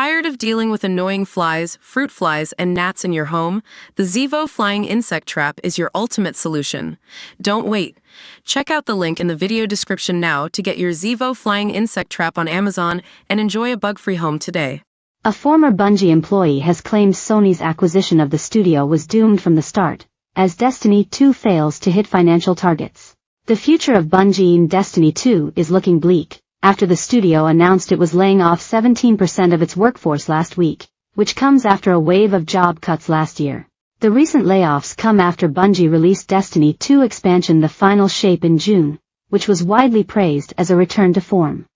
Tired of dealing with annoying flies, fruit flies, and gnats in your home? The Zevo Flying Insect Trap is your ultimate solution. Don't wait. Check out the link in the video description now to get your Zevo Flying Insect Trap on Amazon and enjoy a bug-free home today. A former Bungie employee has claimed Sony's acquisition of the studio was doomed from the start, as Destiny 2 fails to hit financial targets. The future of Bungie in Destiny 2 is looking bleak, after the studio announced it was laying off 17% of its workforce last week, which comes after a wave of job cuts last year. The recent layoffs come after Bungie released Destiny 2 expansion The Final Shape in June, which was widely praised as a return to form.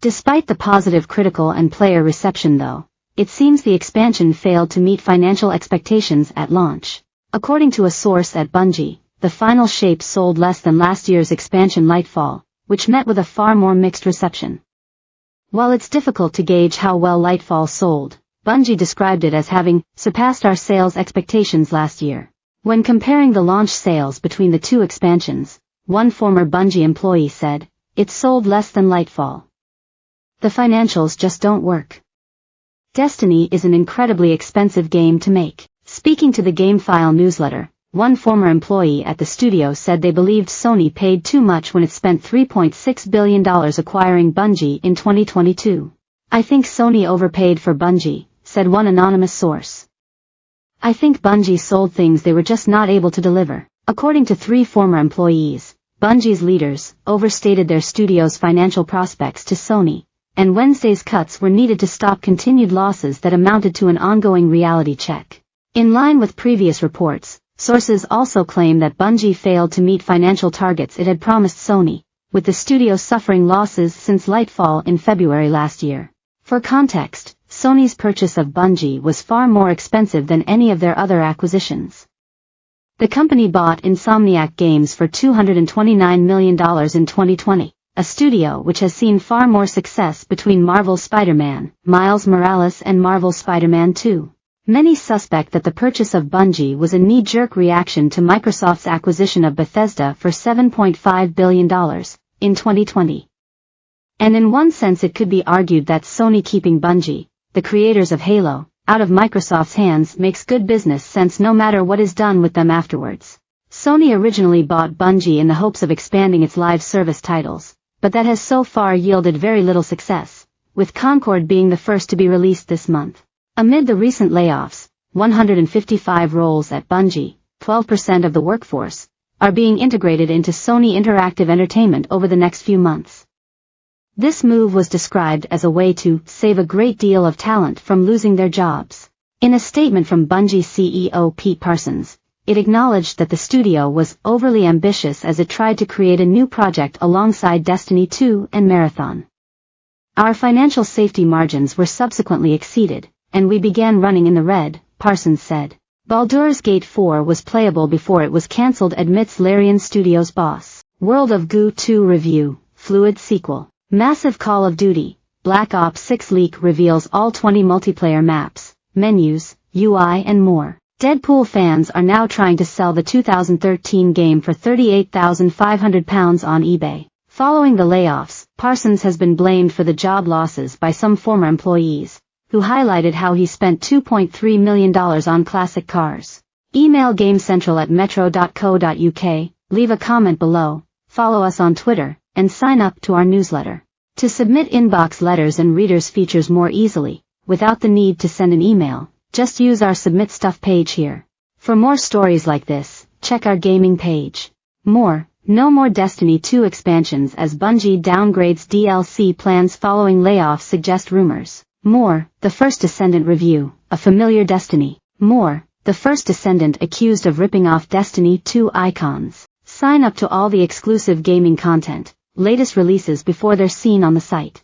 Despite the positive critical and player reception though, it seems the expansion failed to meet financial expectations at launch. According to a source at Bungie, The Final Shape sold less than last year's expansion Lightfall, which met with a far more mixed reception. While it's difficult to gauge how well Lightfall sold, Bungie described it as having surpassed our sales expectations last year. When comparing the launch sales between the two expansions, one former Bungie employee said, "It sold less than Lightfall. The financials just don't work." Destiny is an incredibly expensive game to make. Speaking to the GameFile newsletter, one former employee at the studio said they believed Sony paid too much when it spent $3.6 billion acquiring Bungie in 2022. "I think Sony overpaid for Bungie," said one anonymous source. "I think Bungie sold things they were just not able to deliver." According to three former employees, Bungie's leaders overstated their studio's financial prospects to Sony, and Wednesday's cuts were needed to stop continued losses that amounted to an ongoing reality check. In line with previous reports, sources also claim that Bungie failed to meet financial targets it had promised Sony, with the studio suffering losses since Lightfall in February last year. For context, Sony's purchase of Bungie was far more expensive than any of their other acquisitions. The company bought Insomniac Games for $229 million in 2020, a studio which has seen far more success between Marvel's Spider-Man, Miles Morales and Marvel's Spider-Man 2. Many suspect that the purchase of Bungie was a knee-jerk reaction to Microsoft's acquisition of Bethesda for $7.5 billion in 2020. And in one sense it could be argued that Sony keeping Bungie, the creators of Halo, out of Microsoft's hands makes good business sense no matter what is done with them afterwards. Sony originally bought Bungie in the hopes of expanding its live service titles, but that has so far yielded very little success, with Concord being the first to be released this month. Amid the recent layoffs, 155 roles at Bungie, 12% of the workforce, are being integrated into Sony Interactive Entertainment over the next few months. This move was described as a way to save a great deal of talent from losing their jobs. In a statement from Bungie CEO Pete Parsons, it acknowledged that the studio was overly ambitious as it tried to create a new project alongside Destiny 2 and Marathon. "Our financial safety margins were subsequently exceeded, and we began running in the red," Parsons said. Baldur's Gate 4 was playable before it was cancelled, admits Larian Studios boss. World of Goo 2 review, fluid sequel. Massive Call of Duty, Black Ops 6 leak reveals all 20 multiplayer maps, menus, UI and more. Deadpool fans are now trying to sell the 2013 game for £38,500 on eBay. Following the layoffs, Parsons has been blamed for the job losses by some former employees, who highlighted how he spent $2.3 million on classic cars. Email GameCentral@metro.co.uk, leave a comment below, follow us on Twitter, and sign up to our newsletter. To submit inbox letters and readers features more easily, without the need to send an email, just use our Submit Stuff page here. For more stories like this, check our gaming page. No more Destiny 2 expansions as Bungie downgrades DLC plans following layoffs, suggest rumors. The First Descendant review, a familiar Destiny. The First Descendant accused of ripping off Destiny 2 icons. Sign up to all the exclusive gaming content, latest releases before they're seen on the site.